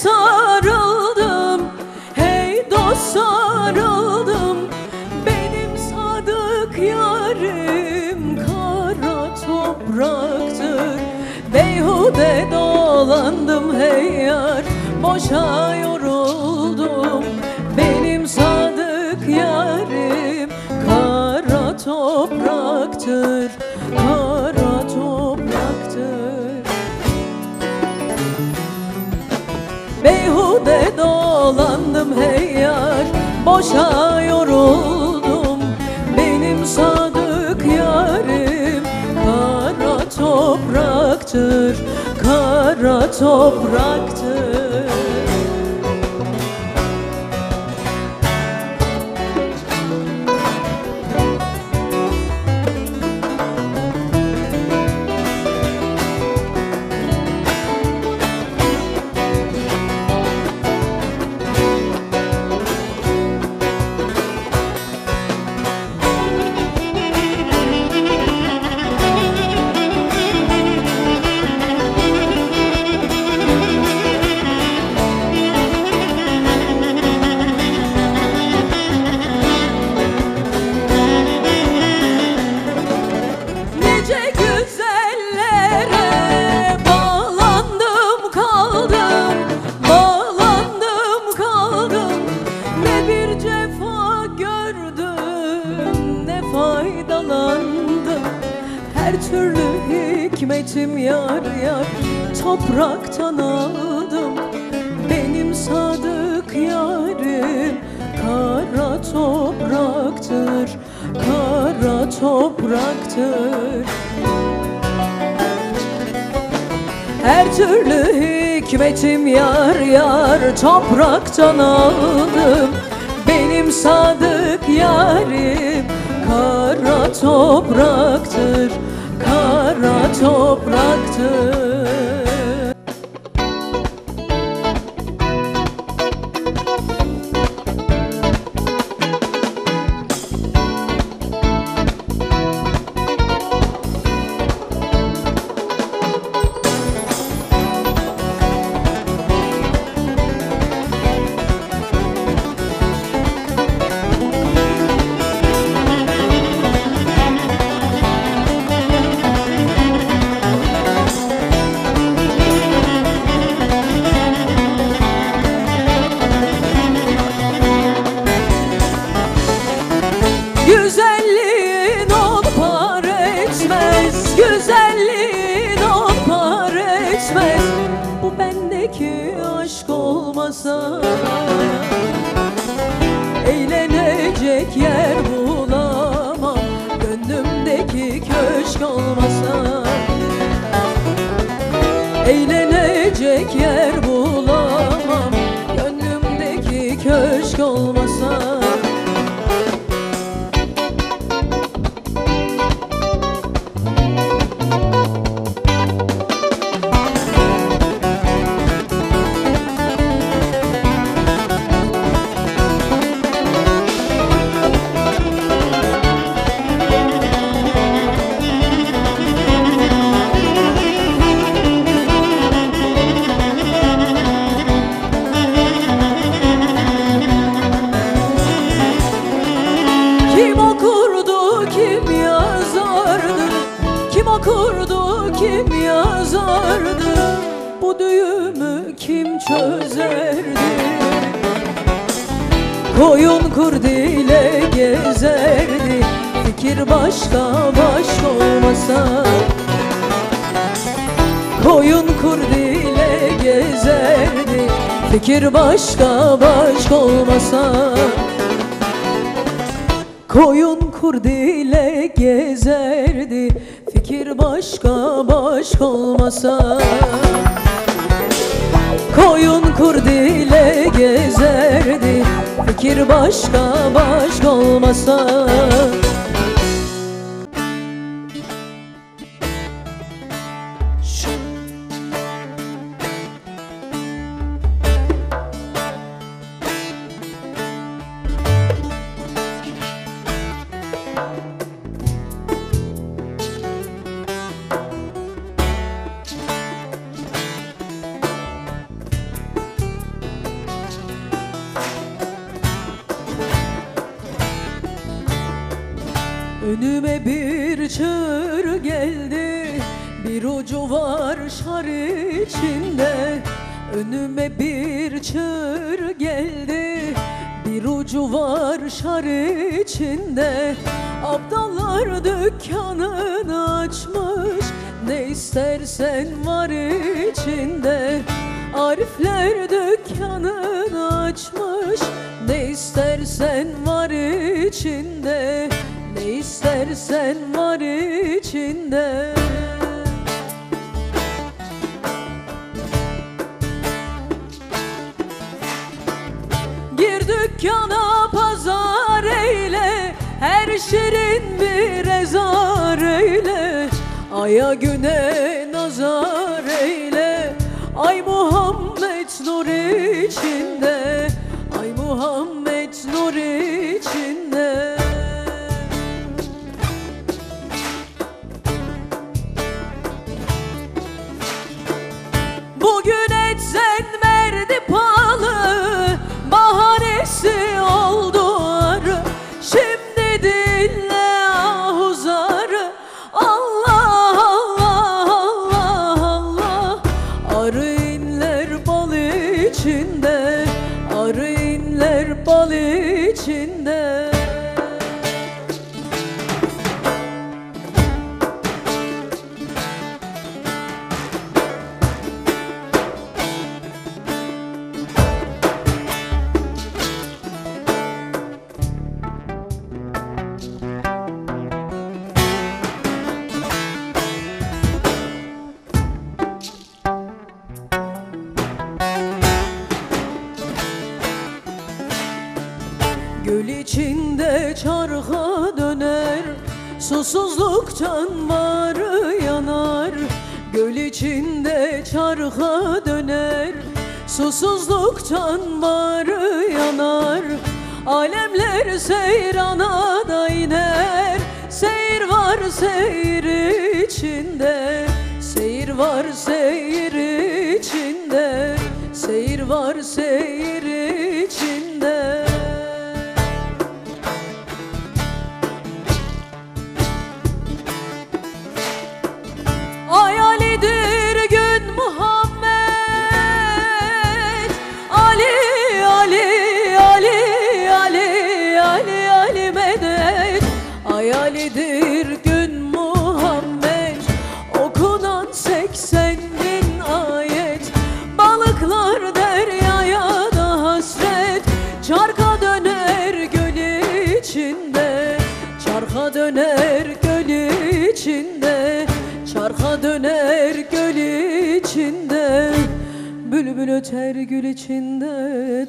sarıldım, hey dost sarıldım. Benim sadık yarim kara topraktır. Beyhude dolandım hey yar, boşa yoruldum. Benim sadık yarim kara topraktır, kara topraktır. Beyhude dolandım hey yar, boşa yoruldum. Benim sadık yarim kara topraktır, kara topraktır. Her türlü hikmetim yar yar topraktan aldım. Benim sadık yarim kara topraktır, kara topraktır. Her türlü hikmetim yar yar topraktan aldım. Benim sadık yarim kara topraktır, kara topraktır. Güzelliğin on par etmez, güzelliğin on par etmez. Bu bendeki aşk olmasa eğlenecek yer bulamam. Gönlümdeki köşk olmasa eğlenecek yer bulamam. Gönlümdeki köşk olmasa. Kim okurdu, kim yazardı? Kim okurdu, kim yazardı? Bu düğümü kim çözerdi? Koyun kurdu ile gezerdi. Fikir başka başka olmasa. Koyun kurdu ile gezerdi. Fikir başka başka olmasa. Koyun kurdu ile gezerdi. Fikir başka başka olmasa. Koyun kurdu ile gezerdi. Fikir başka başka olmasa. Önüme bir çığır geldi, bir ucu var şar içinde. Önüme bir çığır geldi, bir ucu var şar içinde. Abdallar dükkanını açmış, ne istersen var içinde. Arifler dükkanını açmış, ne istersen var içinde. Ne istersen var içinde. Gir dükkana pazar eyle, her şirin bir ezar eyle. Aya güne nazar eyle, ay Muhammed nur içinde. Ay Muhammed nur içinde. Bugün etsen verdi pahalı, bahanesi oldu arı. Şimdi dinle ahuzarı, Allah Allah Allah Allah. Arı inler bal içinde, arı inler bal içinde. Göl içinde çarka döner, susuzluktan varı yanar. Göl içinde çarka döner, susuzluktan varı yanar. Alemler seyrana da iner, seyir var seyir içinde. Seyir var seyir içinde, seyir var seyir içinde. Hayalidir gün Muhammed, Ali Ali Ali Ali Ali Ali medet. Hayalidir gün Muhammed, okunan 80.000 ayet. Balıklar deryaya da hasret, çarka döner göl içinde. Çarka döner göl içinde, çarka döner göl içinde. Bülbül öter gül içinde.